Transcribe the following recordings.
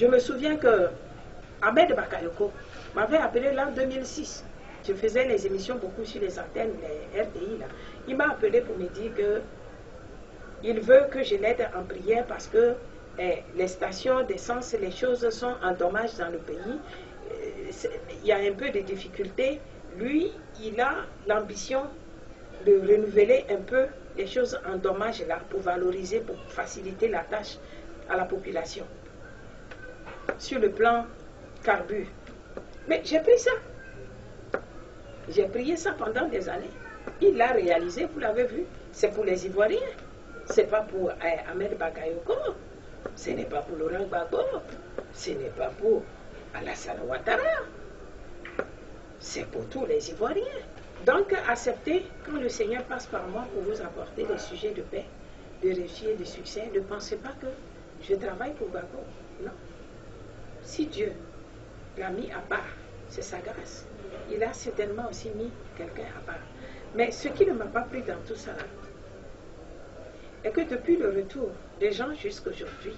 Je me souviens que Ahmed Bakayoko m'avait appelé l'an 2006. Je faisais les émissions beaucoup sur les antennes, les RDI là. Il m'a appelé pour me dire que il veut que je l'aide en prière parce que les stations d'essence, les choses sont en dommage dans le pays. Il y a un peu de difficultés. Lui, il a l'ambition de renouveler un peu les choses en dommage là pour valoriser, pour faciliter la tâche à la population. Sur le plan carburant. Mais j'ai pris ça. J'ai prié ça pendant des années. Il l'a réalisé, vous l'avez vu. C'est pour les Ivoiriens. Ce n'est pas pour Ahmed Bakayoko. Ce n'est pas pour Laurent Gbagbo. Ce n'est pas pour Alassane Ouattara. C'est pour tous les Ivoiriens. Donc, acceptez, quand le Seigneur passe par moi pour vous apporter des sujets de paix, de réussite et de succès, ne pensez pas que je travaille pour Gbagbo. Non. Si Dieu l'a mis à part, c'est sa grâce. Il a certainement aussi mis quelqu'un à part. Mais ce qui ne m'a pas pris dans tout ça, est que depuis le retour des gens jusqu'à aujourd'hui,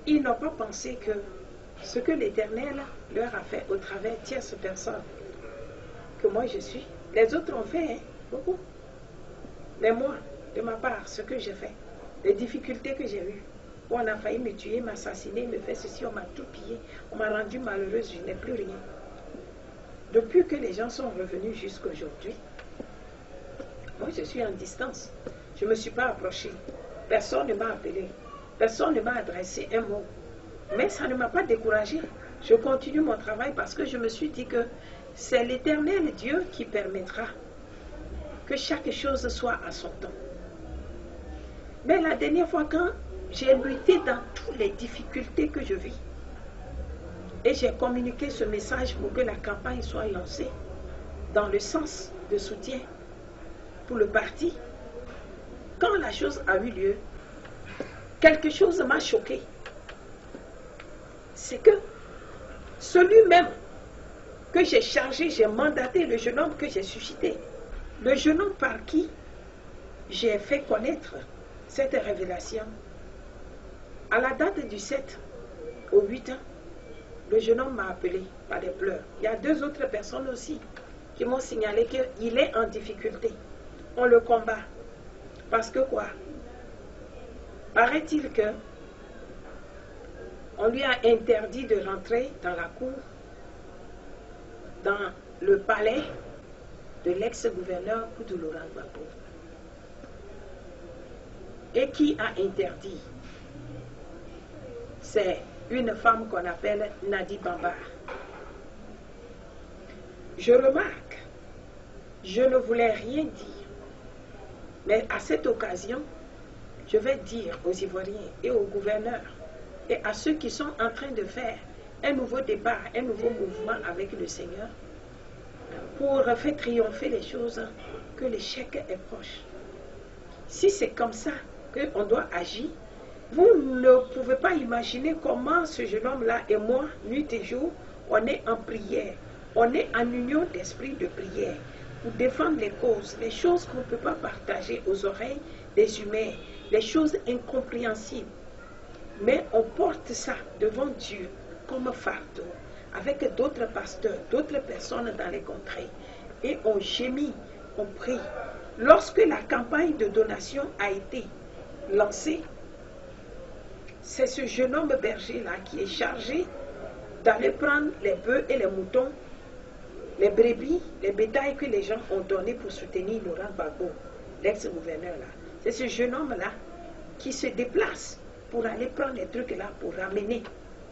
ils n'ont pas pensé que ce que l'Éternel leur a fait au travers de tierces personnes, que moi je suis, les autres ont fait beaucoup. Mais moi, de ma part, ce que j'ai fait, les difficultés que j'ai eues, où on a failli me tuer, m'assassiner, me faire ceci, on m'a tout pillé, on m'a rendu malheureuse, je n'ai plus rien. Depuis que les gens sont revenus jusqu'à aujourd'hui, moi je suis en distance. Je ne me suis pas approchée. Personne ne m'a appelé. Personne ne m'a adressé un mot. Mais ça ne m'a pas découragée. Je continue mon travail parce que je me suis dit que c'est l'Éternel Dieu qui permettra que chaque chose soit à son temps. Mais la dernière fois, quand j'ai lutté dans toutes les difficultés que je vis, et j'ai communiqué ce message pour que la campagne soit lancée dans le sens de soutien pour le parti, quand la chose a eu lieu, quelque chose m'a choqué. C'est que celui même que j'ai chargé, j'ai mandaté, le jeune homme que j'ai suscité, le jeune homme par qui j'ai fait connaître cette révélation, à la date du 7 au 8 ans, le jeune homme m'a appelé par des pleurs. Il y a deux autres personnes aussi qui m'ont signalé qu'il est en difficulté. On le combat. Parce que quoi? Paraît-il que on lui a interdit de rentrer dans la cour, dans le palais de l'ex-gouverneur Koudou Laurent Gbagbo. Et qui a interdit? C'est une femme qu'on appelle Nadi Bambar. Je remarque, je ne voulais rien dire, mais à cette occasion, je vais dire aux Ivoiriens et aux gouverneurs et à ceux qui sont en train de faire un nouveau départ, un nouveau mouvement avec le Seigneur, pour faire triompher les choses, que l'échec est proche. Si c'est comme ça qu'on doit agir, vous ne pouvez pas imaginer comment ce jeune homme-là et moi, nuit et jour, on est en prière, on est en union d'esprit de prière pour défendre les causes, les choses qu'on ne peut pas partager aux oreilles des humains, les choses incompréhensibles. Mais on porte ça devant Dieu comme fardeau, avec d'autres pasteurs, d'autres personnes dans les contrées. Et on gémit, on prie. Lorsque la campagne de donation a été lancée, c'est ce jeune homme berger-là qui est chargé d'aller prendre les bœufs et les moutons, les brebis, les bétails que les gens ont donnés pour soutenir Laurent Gbagbo, l'ex-gouverneur-là. C'est ce jeune homme-là qui se déplace pour aller prendre les trucs-là pour ramener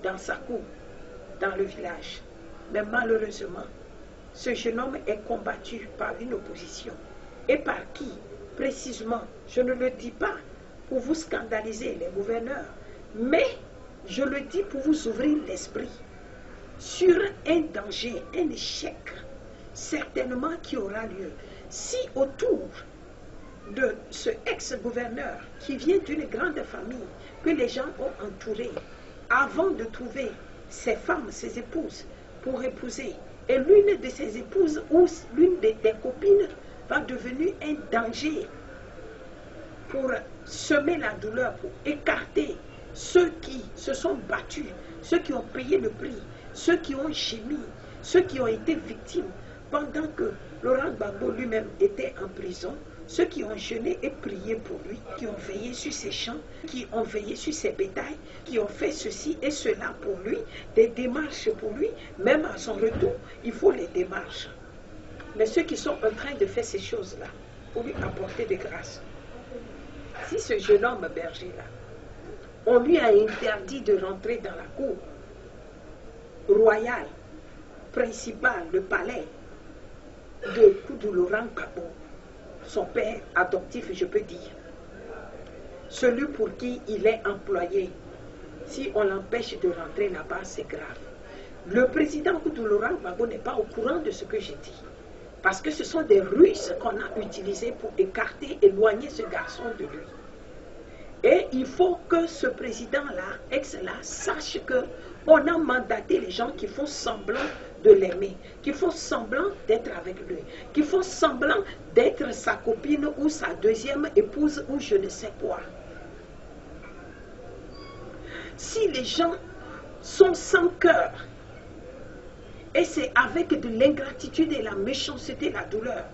dans sa cour, dans le village. Mais malheureusement, ce jeune homme est combattu par une opposition. Et par qui? Précisément, je ne le dis pas pour vous scandaliser, les gouverneurs, mais je le dis pour vous ouvrir l'esprit sur un danger, un échec, certainement qui aura lieu. Si autour de ce ex-gouverneur qui vient d'une grande famille que les gens ont entouré, avant de trouver ses femmes, ses épouses, pour épouser, et l'une de ses épouses ou l'une des copines va devenir un danger pour semer la douleur, pour écarter ceux qui se se sont battus, ceux qui ont payé le prix, ceux qui ont gémi, ceux qui ont été victimes pendant que Laurent Gbagbo lui-même était en prison, ceux qui ont jeûné et prié pour lui, qui ont veillé sur ses champs, qui ont veillé sur ses bétails, qui ont fait ceci et cela pour lui, des démarches pour lui, même à son retour, il faut les démarches. Mais ceux qui sont en train de faire ces choses-là, pour lui apporter de grâce. Si ce jeune homme berger-là, on lui a interdit de rentrer dans la cour royale, principale, le palais de Koudou Laurent Gbagbo, son père adoptif, je peux dire, celui pour qui il est employé, si on l'empêche de rentrer là-bas, c'est grave. Le président Koudou Laurent Gbagbo n'est pas au courant de ce que j'ai dit. Parce que ce sont des ruses qu'on a utilisées pour écarter, éloigner ce garçon de lui. Et il faut que ce président-là, ex-là, sache qu'on a mandaté les gens qui font semblant de l'aimer, qui font semblant d'être avec lui, qui font semblant d'être sa copine ou sa deuxième épouse ou je ne sais quoi. Si les gens sont sans cœur, et c'est avec de l'ingratitude et la méchanceté, la douleur,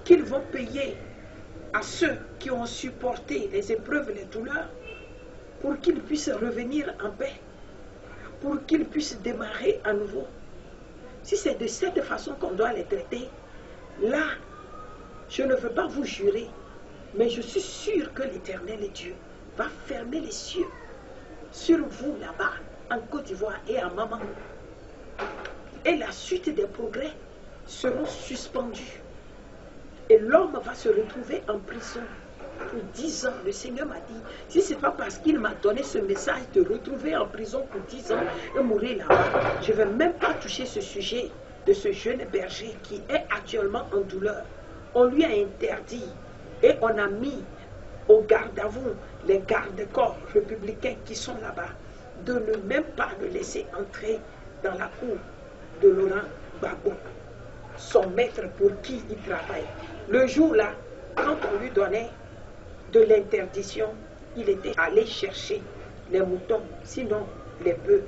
qu'ils vont payer à ceux qui ont supporté les épreuves, les douleurs, pour qu'ils puissent revenir en paix, pour qu'ils puissent démarrer à nouveau. Si c'est de cette façon qu'on doit les traiter, là, je ne veux pas vous jurer, mais je suis sûr que l'Éternel Dieu va fermer les cieux sur vous là-bas, en Côte d'Ivoire et à Maman. Et la suite des progrès seront suspendus. Et l'homme va se retrouver en prison pour 10 ans. Le Seigneur m'a dit, si ce n'est pas parce qu'il m'a donné ce message de retrouver en prison pour 10 ans et mourir là-bas, je ne vais même pas toucher ce sujet de ce jeune berger qui est actuellement en douleur. On lui a interdit et on a mis au garde à vous les gardes-corps républicains qui sont là-bas de ne même pas le laisser entrer dans la cour de Laurent Gbagbo, son maître pour qui il travaille. Le jour-là, quand on lui donnait de l'interdiction, il était allé chercher les moutons, sinon les bœufs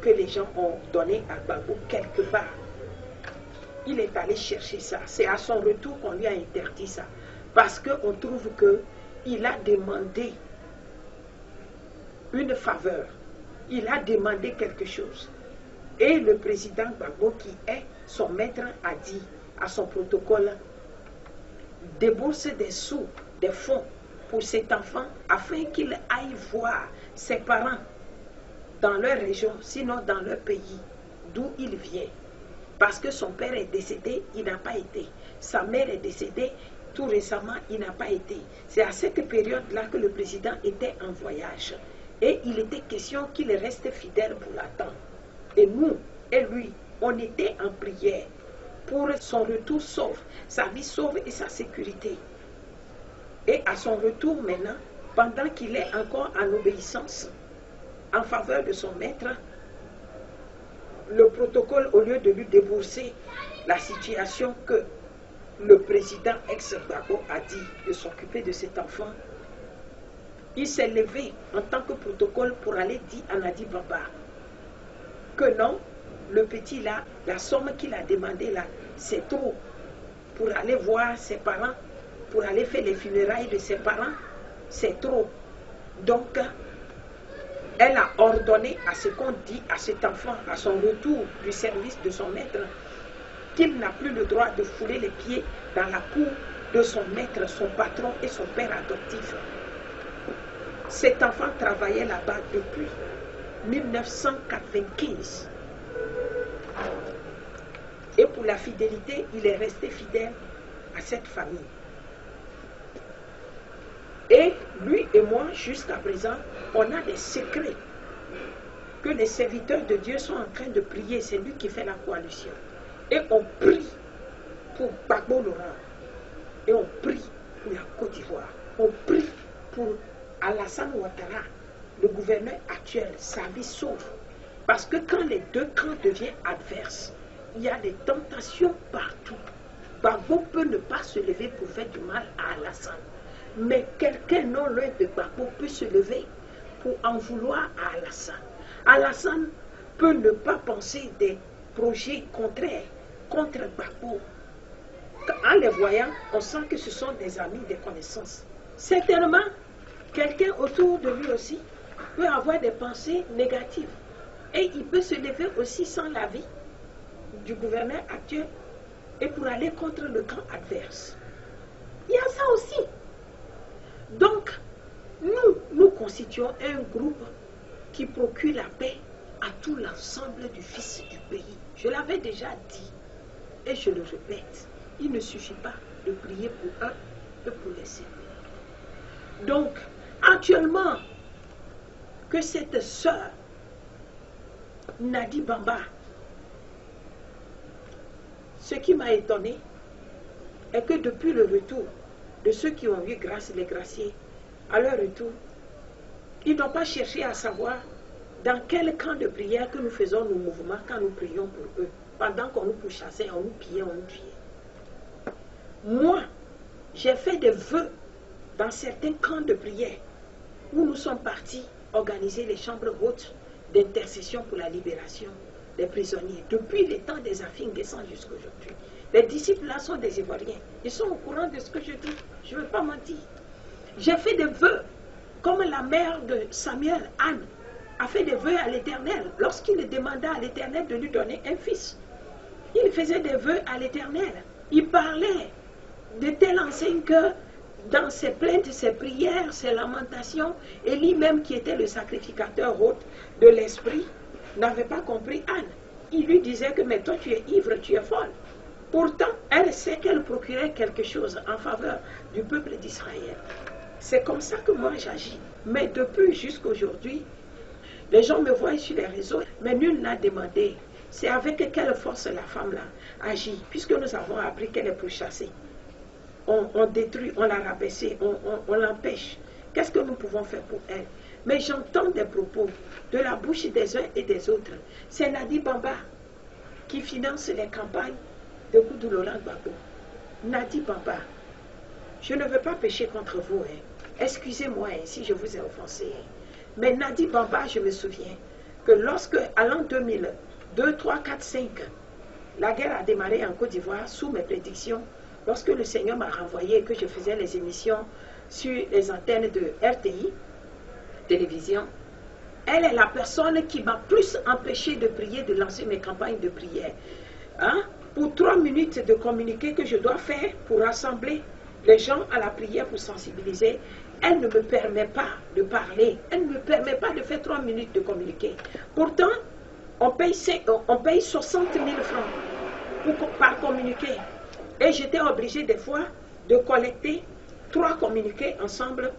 que les gens ont donnés à Gbagbo quelque part. Il est allé chercher ça. C'est à son retour qu'on lui a interdit ça. Parce qu'on trouve qu'il a demandé une faveur. Il a demandé quelque chose. Et le président Gbagbo, qui est son maître, a dit à son protocole, débourse des sous, des fonds pour cet enfant afin qu'il aille voir ses parents dans leur région, sinon dans leur pays, d'où il vient. Parce que son père est décédé, il n'a pas été. Sa mère est décédée, tout récemment, il n'a pas été. C'est à cette période-là que le président était en voyage. Et il était question qu'il reste fidèle pour l'attendre. Et nous et lui, on était en prière pour son retour sauve, sa vie sauve et sa sécurité. Et à son retour maintenant, pendant qu'il est encore en obéissance, en faveur de son maître, le protocole, au lieu de lui débourser la situation que le président ex-Gbagbo a dit de s'occuper de cet enfant, il s'est levé en tant que protocole pour aller dire à Nadi Baba que non, le petit là, la somme qu'il a demandé là, c'est trop pour aller voir ses parents, pour aller faire les funérailles de ses parents, c'est trop. Donc, elle a ordonné à ce qu'on dit à cet enfant, à son retour du service de son maître, qu'il n'a plus le droit de fouler les pieds dans la cour de son maître, son patron et son père adoptif. Cet enfant travaillait là-bas depuis 1995. Et pour la fidélité, il est resté fidèle à cette famille. Et lui et moi, jusqu'à présent, on a des secrets que les serviteurs de Dieu sont en train de prier. C'est lui qui fait la coalition. Et on prie pour Gbagbo Laurent. Et on prie pour la Côte d'Ivoire. On prie pour Alassane Ouattara, le gouverneur actuel, sa vie sauve. Parce que quand les deux camps deviennent adverses, il y a des tentations partout. Gbagbo peut ne pas se lever pour faire du mal à Alassane. Mais quelqu'un non loin de Gbagbo peut se lever pour en vouloir à Alassane. Alassane peut ne pas penser des projets contraires contre Gbagbo. En les voyant, on sent que ce sont des amis, des connaissances. Certainement, quelqu'un autour de lui aussi peut avoir des pensées négatives. Et il peut se lever aussi sans l'avis du gouverneur actuel et pour aller contre le camp adverse. Il y a ça aussi. Donc, nous constituons un groupe qui procure la paix à tout l'ensemble du fils du pays. Je l'avais déjà dit et je le répète. Il ne suffit pas de prier pour un et pour les servir. Donc, actuellement, que cette sœur, Nadi Bamba, ce qui m'a étonné est que depuis le retour de ceux qui ont eu grâce, les graciés, à leur retour, ils n'ont pas cherché à savoir dans quel camp de prière que nous faisons nos mouvements quand nous prions pour eux. Pendant qu'on nous pourchassait, on nous pillait, on nous tuait. Moi, j'ai fait des vœux dans certains camps de prière où nous sommes partis organiser les chambres hautes d'intercession pour la libération des prisonniers. Depuis les temps des Afin-Guessant jusqu'à aujourd'hui. Les disciples là sont des Ivoiriens. Ils sont au courant de ce que je dis. Je ne veux pas mentir. J'ai fait des vœux, comme la mère de Samuel, Anne, a fait des vœux à l'Éternel lorsqu'il demanda à l'Éternel de lui donner un fils. Il faisait des vœux à l'Éternel. Il parlait de telle enseigne que dans ses plaintes, ses prières, ses lamentations, Élie même qui était le sacrificateur hôte de l'esprit, n'avait pas compris Anne. Il lui disait que mais toi tu es ivre, tu es folle. Pourtant, elle sait qu'elle procurait quelque chose en faveur du peuple d'Israël. C'est comme ça que moi j'agis. Mais depuis jusqu'à aujourd'hui, les gens me voient sur les réseaux, mais nul n'a demandé. C'est avec quelle force la femme-là agit, puisque nous avons appris qu'elle est pourchassée. On détruit, on l'a rabaissée, on l'empêche. Qu'est-ce que nous pouvons faire pour elle? Mais j'entends des propos de la bouche des uns et des autres. C'est Nadi Bamba qui finance les campagnes de Koudou Laurent Gbagbo. Nadi Bamba, je ne veux pas pécher contre vous. Excusez-moi si je vous ai offensé. Mais Nadi Bamba, je me souviens que lorsque, à l'an 2002, 3, 4, 5, la guerre a démarré en Côte d'Ivoire sous mes prédictions, lorsque le Seigneur m'a renvoyé et que je faisais les émissions sur les antennes de RTI, télévision, elle est la personne qui m'a plus empêché de prier, de lancer mes campagnes de prière. Pour 3 minutes de communiqué que je dois faire pour rassembler les gens à la prière pour sensibiliser, elle ne me permet pas de parler, elle ne me permet pas de faire 3 minutes de communiqué. Pourtant, on paye 60 000 francs par communiqué. Et j'étais obligée des fois de collecter 3 communiqués ensemble.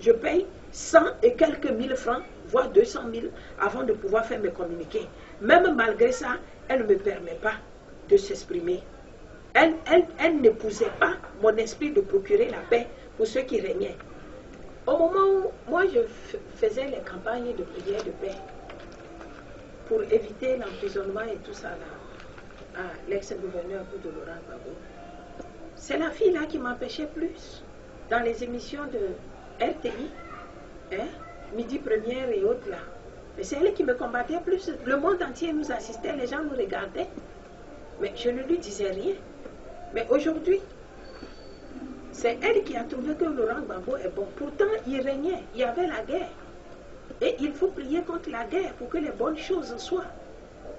Je paye 100 et quelques mille francs, voire 200 000 avant de pouvoir faire mes communiqués. Même malgré ça, elle ne me permet pas de s'exprimer. Elle n'épousait pas mon esprit de procurer la paix pour ceux qui régnaient. Au moment où moi je faisais les campagnes de prière de paix pour éviter l'emprisonnement et tout ça là, à l'ex-gouverneur Koudou Laurent Gbagbo, c'est la fille là qui m'empêchait plus dans les émissions de RTI, Midi Première et autres là. Mais c'est elle qui me combattait plus. Le monde entier nous assistait, les gens nous regardaient. Mais je ne lui disais rien. Mais aujourd'hui, c'est elle qui a trouvé que Laurent Gbagbo est bon. Pourtant, il régnait, il y avait la guerre. Et il faut prier contre la guerre pour que les bonnes choses soient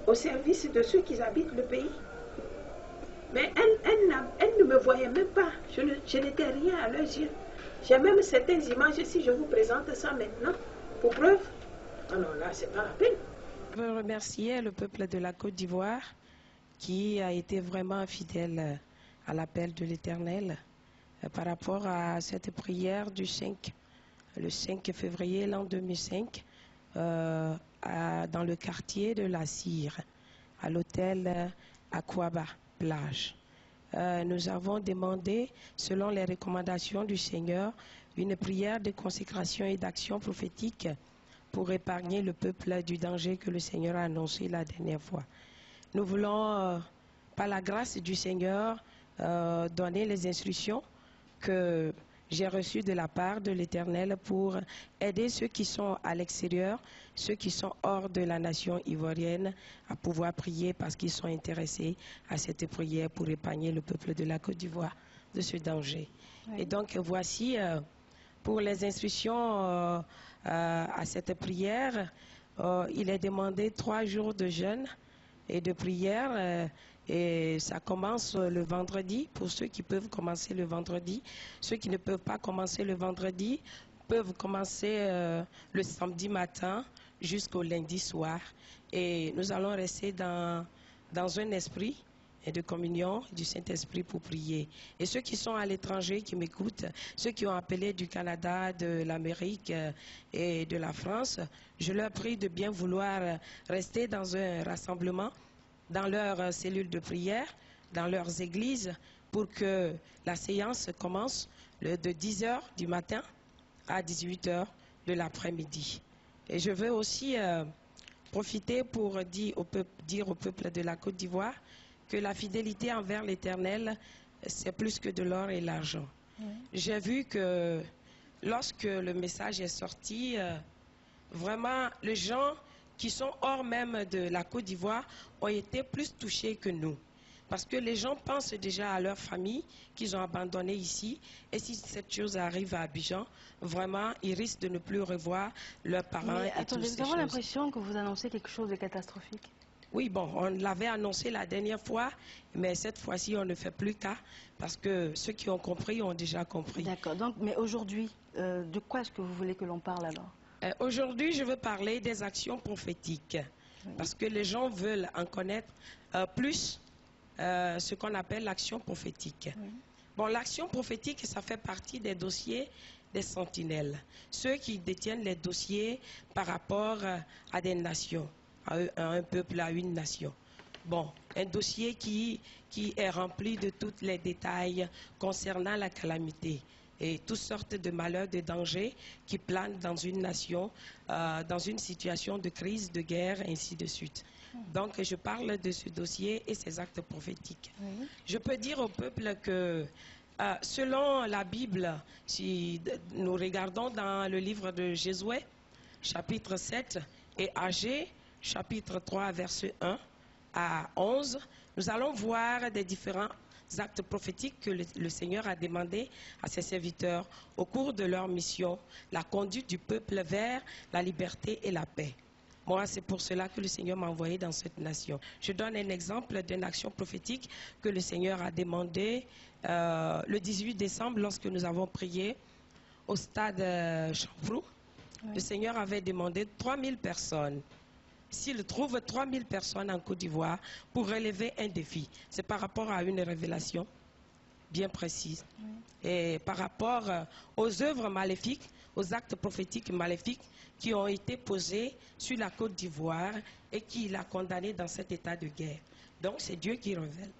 au service de ceux qui habitent le pays. Mais elle ne me voyait même pas. Je n'étais rien à leurs yeux. J'ai même certaines images, si je vous présente ça maintenant, pour preuve. Ah non, là, c'est pas la peine. Je veux remercier le peuple de la Côte d'Ivoire qui a été vraiment fidèle à l'appel de l'Éternel par rapport à cette prière du le 5 février l'an 2005 dans le quartier de la Cire, à l'hôtel Aquaba Plage. Nous avons demandé, selon les recommandations du Seigneur, une prière de consécration et d'action prophétique pour épargner le peuple du danger que le Seigneur a annoncé la dernière fois. Nous voulons, par la grâce du Seigneur, donner les instructions que j'ai reçu de la part de l'Éternel pour aider ceux qui sont à l'extérieur, ceux qui sont hors de la nation ivoirienne, à pouvoir prier parce qu'ils sont intéressés à cette prière pour épargner le peuple de la Côte d'Ivoire de ce danger. Oui. Et donc, voici pour les instructions à cette prière, il est demandé 3 jours de jeûne et de prière. Et ça commence le vendredi, pour ceux qui peuvent commencer le vendredi. Ceux qui ne peuvent pas commencer le vendredi peuvent commencer le samedi matin jusqu'au lundi soir. Et nous allons rester dans un esprit de communion du Saint-Esprit pour prier. Et ceux qui sont à l'étranger, qui m'écoutent, ceux qui ont appelé du Canada, de l'Amérique et de la France, je leur prie de bien vouloir rester dans un rassemblement, dans leurs cellules de prière, dans leurs églises, pour que la séance commence de 10h du matin à 18h de l'après-midi. Et je veux aussi profiter pour dire au peuple de la Côte d'Ivoire que la fidélité envers l'Éternel, c'est plus que de l'or et l'argent. J'ai vu que lorsque le message est sorti, vraiment, les gens qui sont hors même de la Côte d'Ivoire ont été plus touchés que nous. Parce que les gens pensent déjà à leur famille qu'ils ont abandonnée ici. Et si cette chose arrive à Abidjan, vraiment, ils risquent de ne plus revoir leurs parents. Mais et attendez, toutes ces nous avons choses. l'impression que vous annoncez quelque chose de catastrophique. Oui, bon, on l'avait annoncé la dernière fois, mais cette fois-ci, on ne fait plus cas, parce que ceux qui ont compris ont déjà compris. D'accord, donc, mais aujourd'hui, de quoi est-ce que vous voulez que l'on parle alors? Aujourd'hui, je veux parler des actions prophétiques, parce que les gens veulent en connaître plus ce qu'on appelle l'action prophétique. Bon, l'action prophétique, ça fait partie des dossiers des sentinelles, ceux qui détiennent les dossiers par rapport à des nations, à un peuple, à une nation. Bon, un dossier qui est rempli de tous les détails concernant la calamité et toutes sortes de malheurs, de dangers qui planent dans une nation, dans une situation de crise, de guerre, ainsi de suite. Donc, je parle de ce dossier et ses actes prophétiques. Je peux dire au peuple que, selon la Bible, si nous regardons dans le livre de Josué, chapitre 7, et Agé, chapitre 3, verset 1 à 11, nous allons voir des différents actes prophétiques que le Seigneur a demandé à ses serviteurs au cours de leur mission, la conduite du peuple vers la liberté et la paix. Moi, c'est pour cela que le Seigneur m'a envoyé dans cette nation. Je donne un exemple d'une action prophétique que le Seigneur a demandé le 18 décembre lorsque nous avons prié au stade Champrou. Le Seigneur avait demandé 3000 personnes. S'il trouve 3000 personnes en Côte d'Ivoire pour relever un défi, c'est par rapport à une révélation bien précise. Et par rapport aux œuvres maléfiques, aux actes prophétiques maléfiques qui ont été posés sur la Côte d'Ivoire et qui l'a condamné dans cet état de guerre. Donc c'est Dieu qui révèle.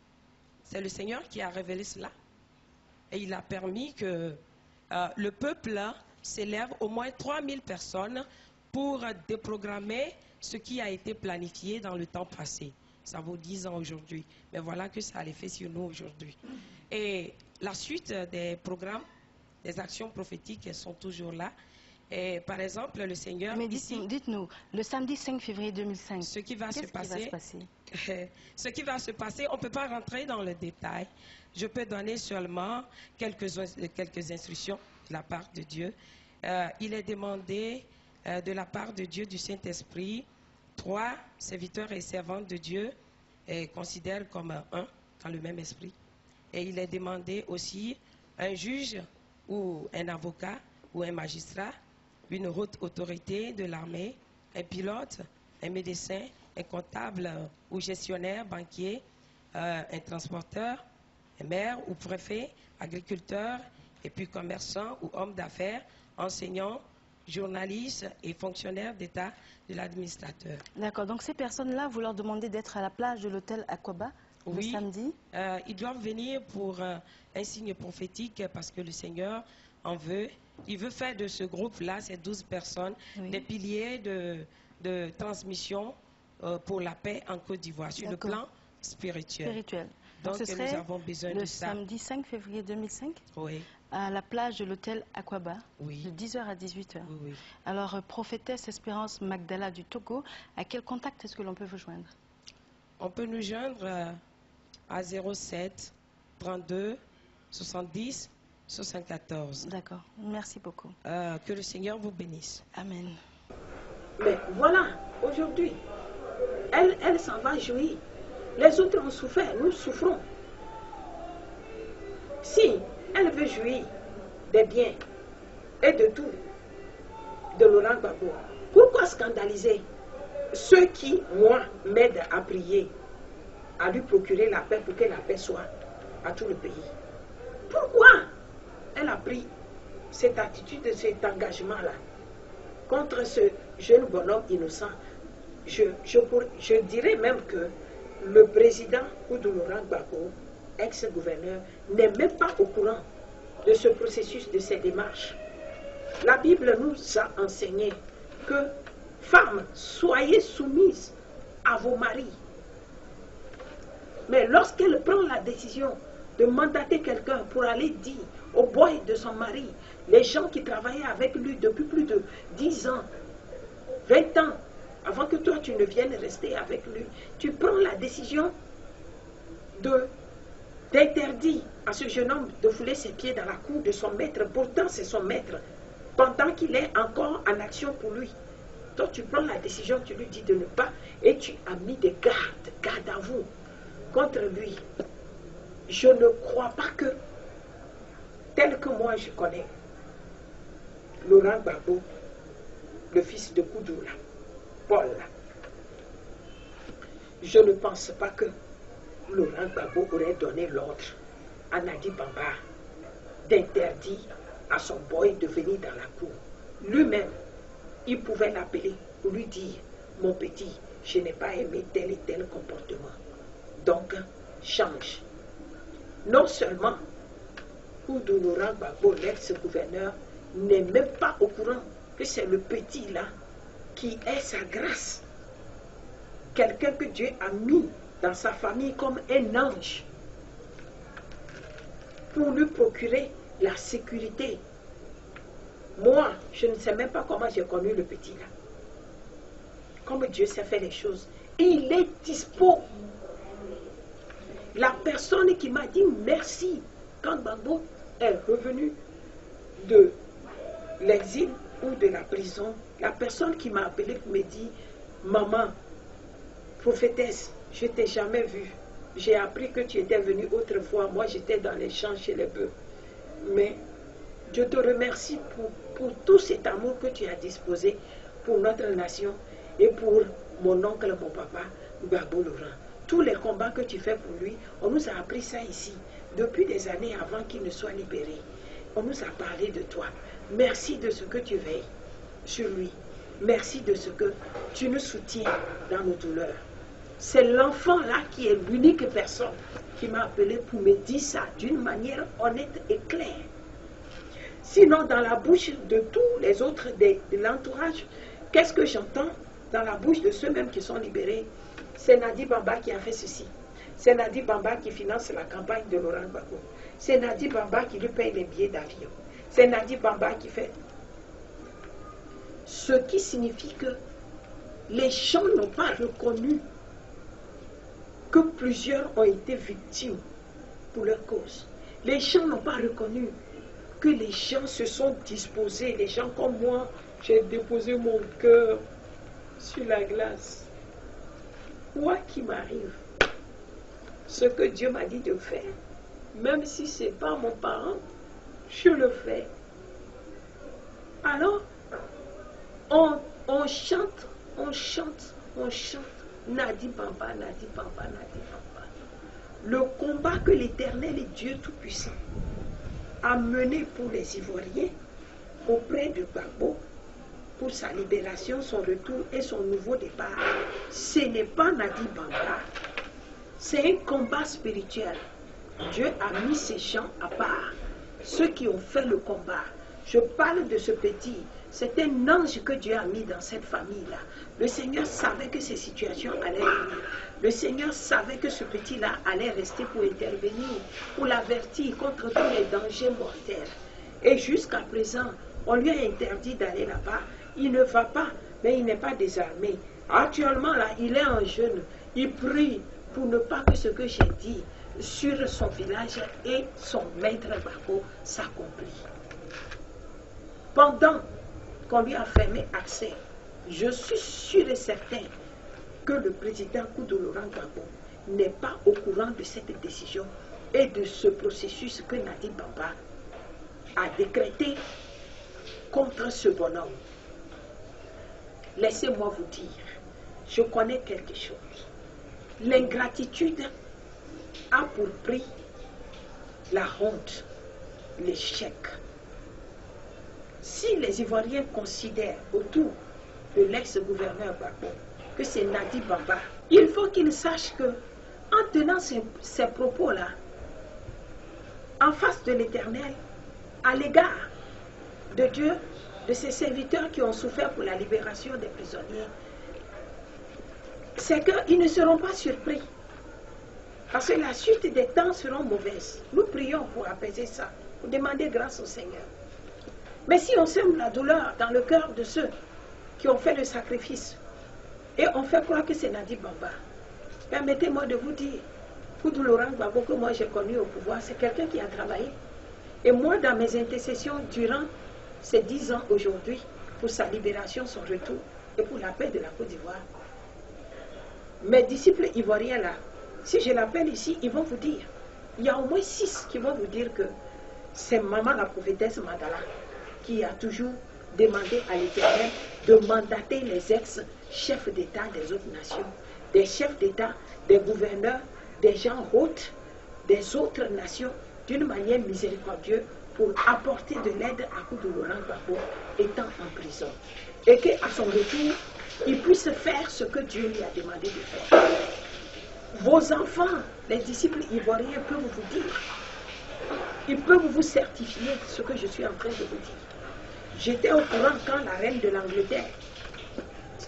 C'est le Seigneur qui a révélé cela. Et il a permis que le peuple s'élève au moins 3000 personnes pour déprogrammer ce qui a été planifié dans le temps passé. Ça vaut 10 ans aujourd'hui. Mais voilà que ça a l'effet sur nous aujourd'hui. Et la suite des programmes, des actions prophétiques, elles sont toujours là. Et par exemple, le Seigneur... Mais dites-nous, le samedi 5 février 2005, ce qui va se passer, ce qui va se passer, on ne peut pas rentrer dans le détail. Je peux donner seulement quelques instructions de la part de Dieu. Il est demandé de la part de Dieu, du Saint-Esprit, 3 serviteurs et servantes de Dieu considèrent comme un dans le même esprit. Et il est demandé aussi un juge ou un avocat ou un magistrat, une haute autorité de l'armée, un pilote, un médecin, un comptable ou gestionnaire, banquier, un transporteur, un maire ou préfet, agriculteur, et puis commerçant ou homme d'affaires, enseignant, journalistes et fonctionnaires d'État de l'administrateur. D'accord, donc ces personnes-là, vous leur demandez d'être à la plage de l'hôtel Aquaba le samedi? Ils doivent venir pour un signe prophétique parce que le Seigneur en veut. Il veut faire de ce groupe-là, ces 12 personnes, des piliers de transmission pour la paix en Côte d'Ivoire, sur le plan spirituel. Donc ce serait nous avons besoin le de ça. samedi 5 février 2005? Oui. à la plage de l'hôtel Aquaba, Oui. de 10h à 18h. Oui, oui. Alors, prophétesse Espérance Magdala du Togo, à quel contact est-ce que l'on peut vous joindre? On peut nous joindre à 07 32 70 74. D'accord, merci beaucoup. Que le Seigneur vous bénisse. Amen. Mais voilà, aujourd'hui, elle s'en va jouir. Les autres ont souffert, nous souffrons. Si elle veut jouir des biens et de tout de Laurent Gbagbo, pourquoi scandaliser ceux qui, moi, m'aident à prier, à lui procurer la paix pour que la paix soit à tout le pays? Pourquoi elle a pris cette attitude, cet engagement-là contre ce jeune bonhomme innocent? Je dirais même que le président Oudou Laurent Gbagbo, ex-gouverneur, n'est même pas au courant de ce processus, de ces démarches. La Bible nous a enseigné que, femmes, soyez soumises à vos maris. Mais lorsqu'elle prend la décision de mandater quelqu'un pour aller dire au boy de son mari, les gens qui travaillaient avec lui depuis plus de 10 ans, 20 ans, avant que toi tu ne viennes rester avec lui, tu prends la décision d'interdire à ce jeune homme de fouler ses pieds dans la cour de son maître. Pourtant c'est son maître, pendant qu'il est encore en action pour lui. Toi tu prends la décision, tu lui dis de ne pas, et tu as mis des gardes à vous contre lui. Je ne crois pas que, tel que moi je connais Laurent Gbagbo, le fils de Koudoula, Paul, je ne pense pas que Laurent Gbagbo aurait donné l'ordre à Nadi Bamba d'interdire à son boy de venir dans la cour. Lui-même, il pouvait l'appeler pour lui dire, mon petit, je n'ai pas aimé tel et tel comportement. Donc, change. Non seulement Oudou Laurent Gbagbo, l'ex-gouverneur, n'est même pas au courant que c'est le petit là qui est sa grâce. Quelqu'un que Dieu a mis dans sa famille comme un ange pour lui procurer la sécurité. Moi, je ne sais même pas comment j'ai connu le petit là. Comme Dieu sait faire les choses. Il est dispo. La personne qui m'a dit merci quand Gbagbo est revenu de l'exil ou de la prison, la personne qui m'a appelé pour me dire, maman, prophétesse, je ne t'ai jamais vue. J'ai appris que tu étais venue autrefois. Moi, j'étais dans les champs chez les bœufs. Mais je te remercie pour tout cet amour que tu as disposé pour notre nation et pour mon oncle, mon papa, Gbagbo Laurent. Tous les combats que tu fais pour lui, on nous a appris ça ici, depuis des années avant qu'il ne soit libéré. On nous a parlé de toi. Merci de ce que tu veilles sur lui. Merci de ce que tu nous soutiens dans nos douleurs. C'est l'enfant là qui est l'unique personne qui m'a appelé pour me dire ça d'une manière honnête et claire. Sinon, dans la bouche de tous les autres de l'entourage, qu'est-ce que j'entends dans la bouche de ceux-mêmes qui sont libérés? C'est Nadi Bamba qui a fait ceci. C'est Nadi Bamba qui finance la campagne de Laurent Gbagbo. C'est Nadi Bamba qui lui paye les billets d'avion. C'est Nadi Bamba qui fait. Ce qui signifie que les gens n'ont pas reconnu que plusieurs ont été victimes pour leur cause. Les gens n'ont pas reconnu que les gens se sont disposés. Les gens comme moi, j'ai déposé mon cœur sur la glace. Quoi qu'il m'arrive, ce que Dieu m'a dit de faire, même si ce n'est pas mon parent, je le fais. Alors, on chante, Nadi Bamba, Nadi Bamba, Nadi Bamba. Le combat que l'Éternel et Dieu Tout-Puissant a mené pour les Ivoiriens auprès de Gbagbo, pour sa libération, son retour et son nouveau départ, ce n'est pas Nadi Bamba. C'est un combat spirituel. Dieu a mis ces gens à part. Ceux qui ont fait le combat, Je parle de ce petit. C'est un ange que Dieu a mis dans cette famille-là. Le Seigneur savait que ces situations allaient venir. Le Seigneur savait que ce petit-là allait rester pour intervenir, pour l'avertir contre tous les dangers mortels. Et jusqu'à présent, on lui a interdit d'aller là-bas. Il ne va pas, mais il n'est pas désarmé. Actuellement, là, il est en jeûne. Il prie pour ne pas que ce que j'ai dit sur son village et son maître Gbagbo s'accomplisse. Pendant qu'on lui a fermé accès, je suis sûr et certain que le président Koudou Laurent Gbagbo n'est pas au courant de cette décision et de ce processus que Nadi Bamba a décrété contre ce bonhomme. Laissez-moi vous dire, je connais quelque chose. L'ingratitude a pour prix la honte, l'échec. Si les Ivoiriens considèrent autour de l'ex-gouverneur Gbagbo que c'est Nadi Bamba, il faut qu'ils sachent que, en tenant ces propos-là, en face de l'Éternel, à l'égard de Dieu, de ses serviteurs qui ont souffert pour la libération des prisonniers, c'est qu'ils ne seront pas surpris. Parce que la suite des temps seront mauvaises. Nous prions pour apaiser ça, pour demander grâce au Seigneur. Mais si on sème la douleur dans le cœur de ceux qui ont fait le sacrifice et on fait croire que c'est Nadi Bamba, permettez-moi de vous dire, Koudou Laurent Gbagbo, que moi j'ai connu au pouvoir, c'est quelqu'un qui a travaillé. Et moi, dans mes intercessions durant ces 10 ans aujourd'hui, pour sa libération, son retour et pour la paix de la Côte d'Ivoire, mes disciples ivoiriens là, si je l'appelle ici, ils vont vous dire, il y a au moins 6 qui vont vous dire que c'est maman la prophétesse Mandala qui a toujours demandé à l'Éternel de mandater les ex-chefs d'État des autres nations, des chefs d'État, des gouverneurs, des gens hôtes des autres nations, d'une manière miséricordieuse, pour apporter de l'aide à Koudou Laurent Gbagbo étant en prison. Et qu'à son retour, il puisse faire ce que Dieu lui a demandé de faire. Vos enfants, les disciples ivoiriens, peuvent vous dire, ils peuvent vous certifier ce que je suis en train de vous dire. J'étais au courant quand la reine de l'Angleterre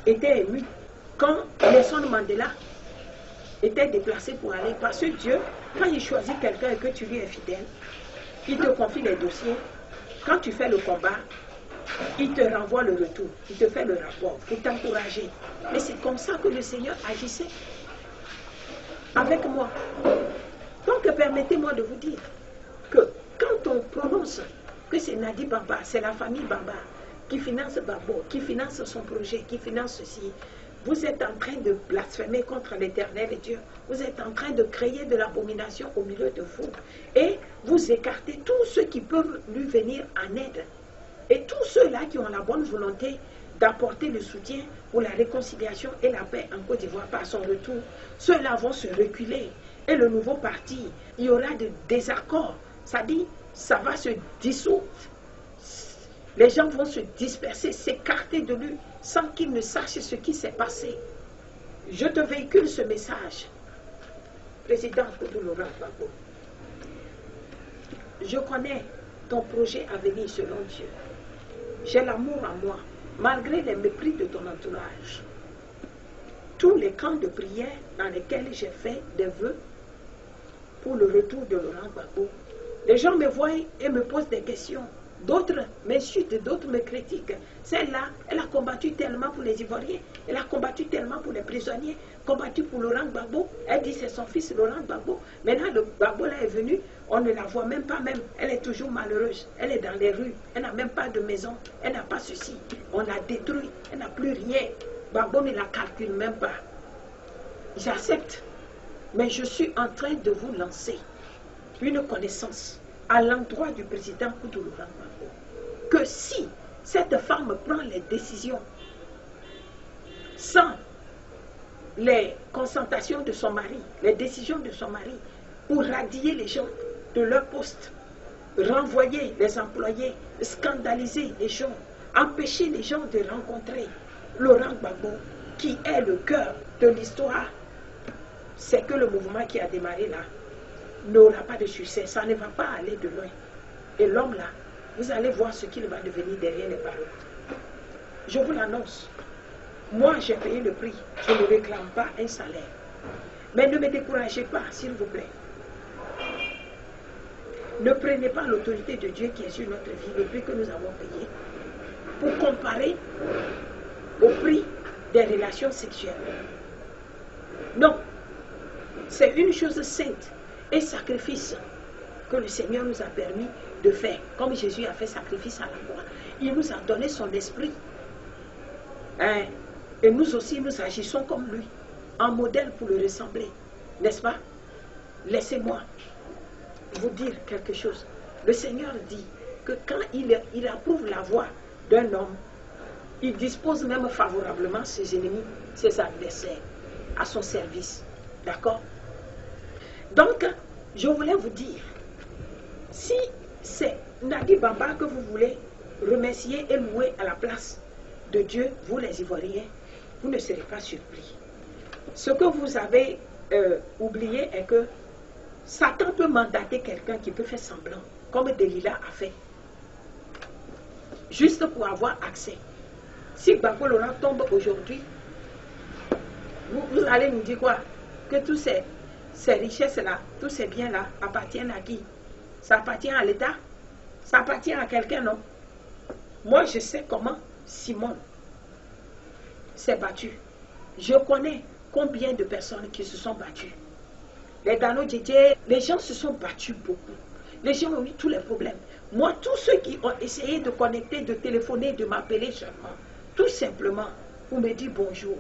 était émue, quand Nelson Mandela était déplacé pour aller, parce que Dieu, quand il choisit quelqu'un et que tu lui es fidèle, il te confie les dossiers. Quand tu fais le combat, il te renvoie le retour, il te fait le rapport pour t'encourager. Mais c'est comme ça que le Seigneur agissait avec moi. Donc permettez-moi de vous dire que quand on prononce que c'est Nadi Bamba, c'est la famille Bamba qui finance Gbagbo, qui finance son projet, qui finance ceci, vous êtes en train de blasphémer contre l'Éternel et Dieu. Vous êtes en train de créer de l'abomination au milieu de vous. Et vous écartez tous ceux qui peuvent lui venir en aide. Et tous ceux-là qui ont la bonne volonté d'apporter le soutien pour la réconciliation et la paix en Côte d'Ivoire par son retour, ceux-là vont se reculer. Et le nouveau parti, il y aura des désaccords. Ça dit, ça va se dissoudre. Les gens vont se disperser, s'écarter de lui sans qu'ils ne sachent ce qui s'est passé. Je te véhicule ce message, président Koudou Laurent Gbagbo. Je connais ton projet à venir selon Dieu. J'ai l'amour en moi, malgré les mépris de ton entourage. Tous les camps de prière dans lesquels j'ai fait des vœux pour le retour de Laurent Gbagbo, les gens me voient et me posent des questions. D'autres m'insultent, d'autres me critiquent. Celle-là, elle a combattu tellement pour les Ivoiriens, elle a combattu tellement pour les prisonniers, combattu pour Laurent Gbagbo. Elle dit c'est son fils Laurent Gbagbo. Maintenant, le Gbagbo là est venu, on ne la voit même pas même. Elle est toujours malheureuse. Elle est dans les rues. Elle n'a même pas de maison. Elle n'a pas ceci. On l'a détruit. Elle n'a plus rien. Gbagbo ne la calcule même pas. J'accepte. Mais je suis en train de vous lancer une connaissance à l'endroit du président Koudou Laurent Gbagbo, que si cette femme prend les décisions sans les consultations de son mari, les décisions de son mari, pour radier les gens de leur poste, renvoyer les employés, scandaliser les gens, empêcher les gens de rencontrer Laurent Gbagbo, qui est le cœur de l'histoire, c'est que le mouvement qui a démarré là n'aura pas de succès, ça ne va pas aller de loin. Et l'homme là vous allez voir ce qu'il va devenir derrière les barreaux. Je vous l'annonce. Moi, j'ai payé le prix. Je ne réclame pas un salaire. Mais ne me découragez pas, s'il vous plaît. Ne prenez pas l'autorité de Dieu qui est sur notre vie, le prix que nous avons payé, pour comparer au prix des relations sexuelles. Non. C'est une chose sainte et sacrifice que le Seigneur nous a permis de faire. Comme Jésus a fait sacrifice à la croix. Il nous a donné son esprit. Hein? Et nous aussi, nous agissons comme lui, en modèle pour le ressembler. N'est-ce pas? Laissez-moi vous dire quelque chose. Le Seigneur dit que quand il approuve la voix d'un homme, il dispose même favorablement ses ennemis, ses adversaires, à son service. D'accord? Donc, je voulais vous dire, si c'est Nadi Bamba que vous voulez remercier et louer à la place de Dieu, vous les Ivoiriens, vous ne serez pas surpris. Ce que vous avez oublié est que Satan peut mandater quelqu'un qui peut faire semblant, comme Delilah a fait, juste pour avoir accès. Si Gbagbo Laurent tombe aujourd'hui, vous allez nous dire quoi? Que tous ces richesses-là, tous ces biens-là appartiennent à qui? Ça appartient à l'État? Ça appartient à quelqu'un, non? Moi, je sais comment Simone s'est battue. Je connais combien de personnes qui se sont battues. Les Dano Djedje, les gens se sont battus beaucoup. Les gens ont eu tous les problèmes. Moi, tous ceux qui ont essayé de connecter, de téléphoner, de m'appeler seulement, tout simplement pour me dire bonjour.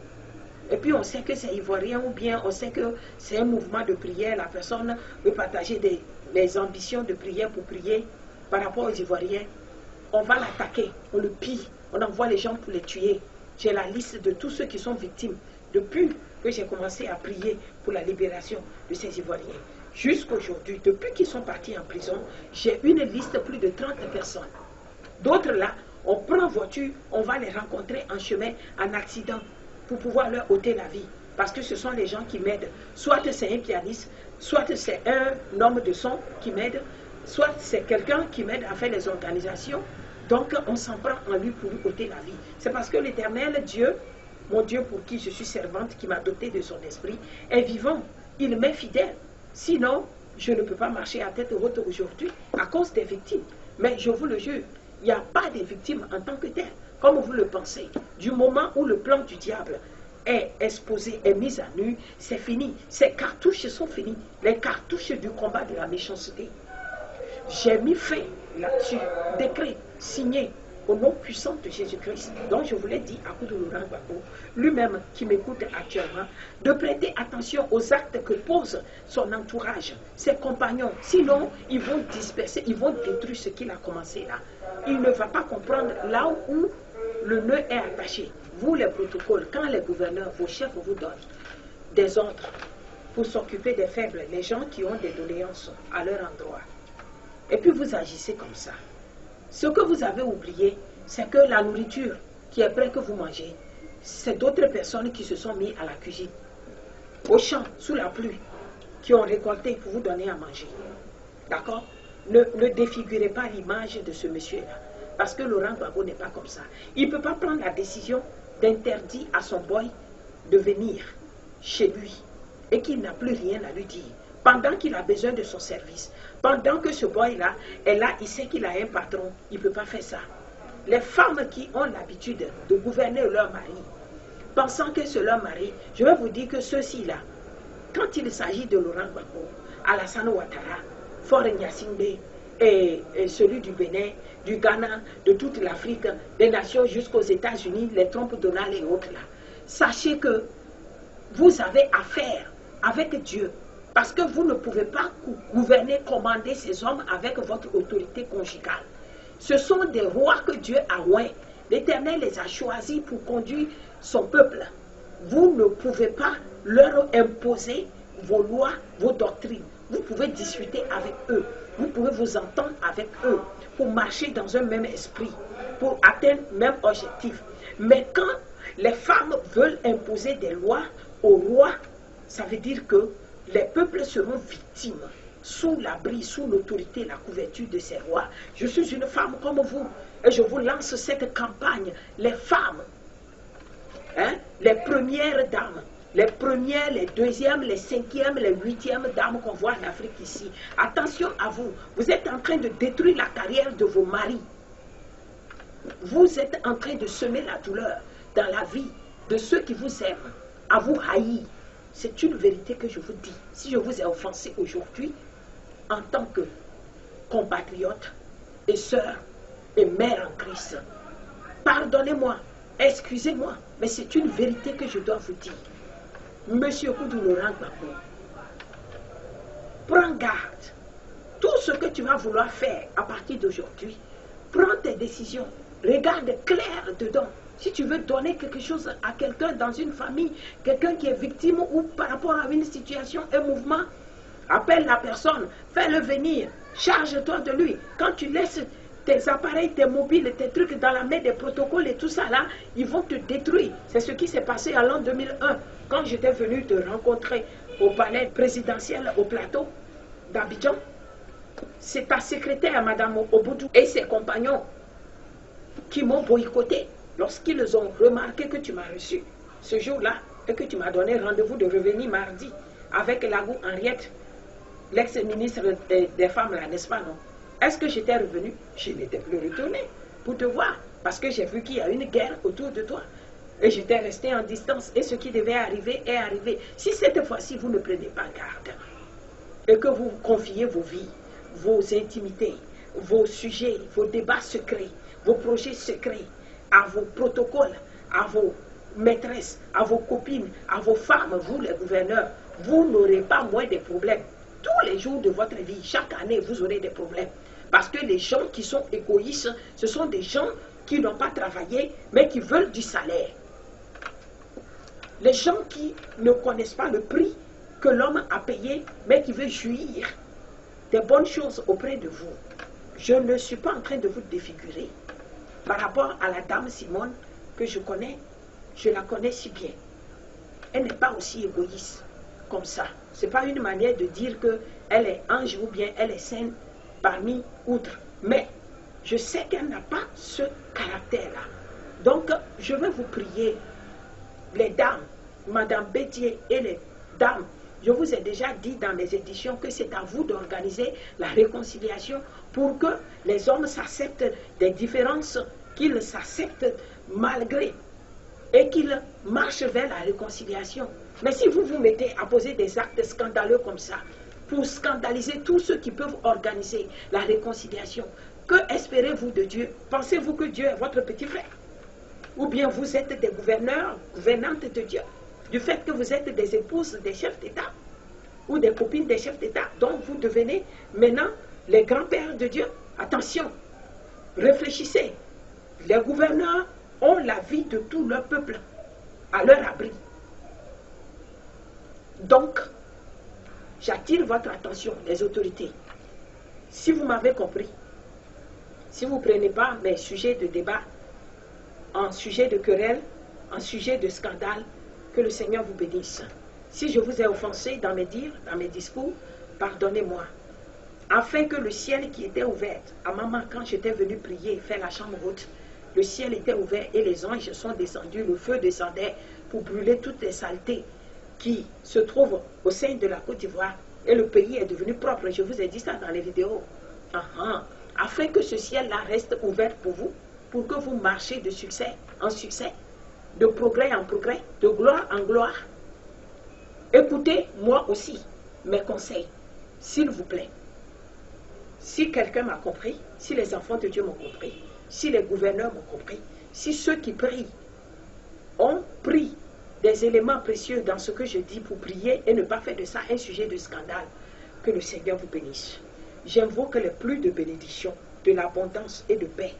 Et puis on sait que c'est ivoirien ou bien on sait que c'est un mouvement de prière. La personne veut partager des ambitions de prière pour prier par rapport aux Ivoiriens. On va l'attaquer, on le pille, on envoie les gens pour les tuer. J'ai la liste de tous ceux qui sont victimes depuis que j'ai commencé à prier pour la libération de ces Ivoiriens. Jusqu'aujourd'hui, depuis qu'ils sont partis en prison, j'ai une liste de plus de 30 personnes. D'autres là, on prend voiture, on va les rencontrer en chemin, en accident, pour pouvoir leur ôter la vie. Parce que ce sont les gens qui m'aident. Soit c'est un pianiste, soit c'est un homme de son qui m'aide, soit c'est quelqu'un qui m'aide à faire les organisations. Donc on s'en prend en lui pour lui ôter la vie. C'est parce que l'Éternel Dieu, mon Dieu pour qui je suis servante, qui m'a doté de son esprit, est vivant. Il m'est fidèle. Sinon, je ne peux pas marcher à tête haute aujourd'hui à cause des victimes. Mais je vous le jure, il n'y a pas de victimes en tant que telles, comme vous le pensez. Du moment où le plan du diable est exposé, est mis à nu, c'est fini. Ces cartouches sont finies. Les cartouches du combat de la méchanceté. J'ai mis fin là-dessus. Décret signé au nom puissant de Jésus-Christ. Donc je voulais dire à Koudou Laurent Gbagbo, lui-même qui m'écoute actuellement, de prêter attention aux actes que pose son entourage, ses compagnons. Sinon, ils vont disperser, ils vont détruire ce qu'il a commencé là. Il ne va pas comprendre là où le nœud est attaché. Vous, les protocoles, quand les gouverneurs, vos chefs vous donnent des ordres pour s'occuper des faibles, les gens qui ont des doléances à leur endroit, et puis vous agissez comme ça. Ce que vous avez oublié, c'est que la nourriture qui est prête que vous mangez, c'est d'autres personnes qui se sont mis à la cuisine, au champ, sous la pluie, qui ont récolté pour vous donner à manger. D'accord? Ne défigurez pas l'image de ce monsieur-là. Parce que Laurent Gbagbo n'est pas comme ça. Il ne peut pas prendre la décision d'interdire à son boy de venir chez lui et qu'il n'a plus rien à lui dire. Pendant qu'il a besoin de son service. Pendant que ce boy-là est là, il sait qu'il a un patron. Il ne peut pas faire ça. Les femmes qui ont l'habitude de gouverner leur mari, pensant que c'est leur mari, je vais vous dire que ceux-ci-là, quand il s'agit de Laurent Gbagbo, Alassane Ouattara, Faure Gnassingbé, et celui du Bénin, du Ghana, de toute l'Afrique, des nations jusqu'aux États-Unis, les Trump, Donald et autres là, sachez que vous avez affaire avec Dieu. Parce que vous ne pouvez pas gouverner, commander ces hommes avec votre autorité conjugale. Ce sont des rois que Dieu a oints. L'Éternel les a choisis pour conduire son peuple. Vous ne pouvez pas leur imposer vos lois, vos doctrines. Vous pouvez discuter avec eux. Vous pouvez vous entendre avec eux pour marcher dans un même esprit, pour atteindre le même objectif. Mais quand les femmes veulent imposer des lois aux rois, ça veut dire que les peuples seront victimes. sous l'abri, sous l'autorité, la couverture de ces rois. Je suis une femme comme vous et je vous lance cette campagne. Les femmes, hein, les premières dames, les premières, les deuxièmes, les cinquièmes, les huitièmes dames qu'on voit en Afrique ici. Attention à vous, vous êtes en train de détruire la carrière de vos maris. Vous êtes en train de semer la douleur dans la vie de ceux qui vous aiment, à vous haïr. C'est une vérité que je vous dis. Si je vous ai offensé aujourd'hui, en tant que compatriote et sœur et mère en Christ, pardonnez-moi, excusez-moi, mais c'est une vérité que je dois vous dire. Monsieur Koudou Laurent Gbagbo, prends garde. Tout ce que tu vas vouloir faire à partir d'aujourd'hui, prends tes décisions. Regarde clair dedans. Si tu veux donner quelque chose à quelqu'un dans une famille, quelqu'un qui est victime ou par rapport à une situation, un mouvement, appelle la personne, fais-le venir, charge-toi de lui. Quand tu laisses tes appareils, tes mobiles, tes trucs dans la main des protocoles et tout ça là, ils vont te détruire. C'est ce qui s'est passé en l'an 2001, quand j'étais venu te rencontrer au palais présidentiel au plateau d'Abidjan. C'est ta secrétaire, Madame Oboudou, et ses compagnons qui m'ont boycotté lorsqu'ils ont remarqué que tu m'as reçu ce jour-là et que tu m'as donné rendez-vous de revenir mardi avec Lagou Henriette, l'ex-ministre des femmes, là, n'est-ce pas, non? Est-ce que j'étais revenu? Je n'étais plus retourné pour te voir parce que j'ai vu qu'il y a une guerre autour de toi. Et j'étais resté en distance et ce qui devait arriver est arrivé. Si cette fois-ci vous ne prenez pas garde et que vous confiez vos vies, vos intimités, vos sujets, vos débats secrets, vos projets secrets à vos protocoles, à vos maîtresses, à vos copines, à vos femmes, vous les gouverneurs, vous n'aurez pas moins de problèmes. Tous les jours de votre vie, chaque année, vous aurez des problèmes. Parce que les gens qui sont égoïstes, ce sont des gens qui n'ont pas travaillé, mais qui veulent du salaire. Les gens qui ne connaissent pas le prix que l'homme a payé, mais qui veut jouir des bonnes choses auprès de vous. Je ne suis pas en train de vous défigurer par rapport à la dame Simone que je connais. Je la connais si bien. Elle n'est pas aussi égoïste comme ça. Ce n'est pas une manière de dire qu'elle est ange ou bien elle est sainte parmi outres. Mais je sais qu'elle n'a pas ce caractère-là. Donc, je vais vous prier, les dames, Madame Bétier et les dames, je vous ai déjà dit dans les éditions que c'est à vous d'organiser la réconciliation pour que les hommes s'acceptent des différences, qu'ils s'acceptent malgré et qu'ils marchent vers la réconciliation. Mais si vous vous mettez à poser des actes scandaleux comme ça, pour scandaliser tous ceux qui peuvent organiser la réconciliation, que espérez-vous de Dieu? Pensez-vous que Dieu est votre petit frère? Ou bien vous êtes des gouverneurs, gouvernantes de Dieu, du fait que vous êtes des épouses des chefs d'État ou des copines des chefs d'État, donc vous devenez maintenant les grands-pères de Dieu? Attention, réfléchissez. Les gouverneurs ont la vie de tout leur peuple à leur abri. Donc, j'attire votre attention, les autorités. Si vous m'avez compris, si vous ne prenez pas mes sujets de débat en sujet de querelle, en sujet de scandale, que le Seigneur vous bénisse. Si je vous ai offensé dans mes dires, dans mes discours, pardonnez-moi. Afin que le ciel qui était ouvert, à maman, quand j'étais venu prier et faire la chambre haute, le ciel était ouvert et les anges sont descendus, le feu descendait pour brûler toutes les saletés qui se trouvent au sein de la Côte d'Ivoire et le pays est devenu propre. Je vous ai dit ça dans les vidéos. Afin que ce ciel-là reste ouvert pour vous, pour que vous marchiez de succès en succès, de progrès en progrès, de gloire en gloire. Écoutez, moi aussi, mes conseils, s'il vous plaît. Si quelqu'un m'a compris, si les enfants de Dieu m'ont compris, si les gouverneurs m'ont compris, si ceux qui prient ont pris des éléments précieux dans ce que je dis pour prier et ne pas faire de ça un sujet de scandale, que le Seigneur vous bénisse. J'invoque les pluies de bénédiction, de l'abondance et de paix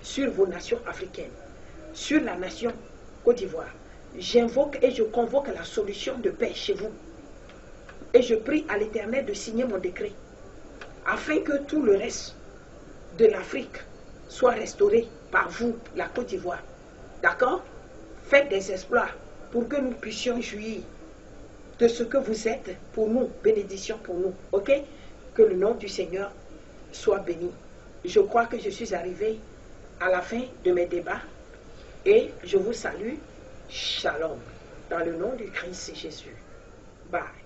sur vos nations africaines, sur la nation Côte d'Ivoire. J'invoque et je convoque la solution de paix chez vous. Et je prie à l'Éternel de signer mon décret, afin que tout le reste de l'Afrique soit restauré par vous, la Côte d'Ivoire. D'accord? Faites des exploits pour que nous puissions jouir de ce que vous êtes pour nous, bénédiction pour nous. Ok? Que le nom du Seigneur soit béni. Je crois que je suis arrivée à la fin de mes débats et je vous salue. Shalom. Dans le nom du Christ Jésus. Bye.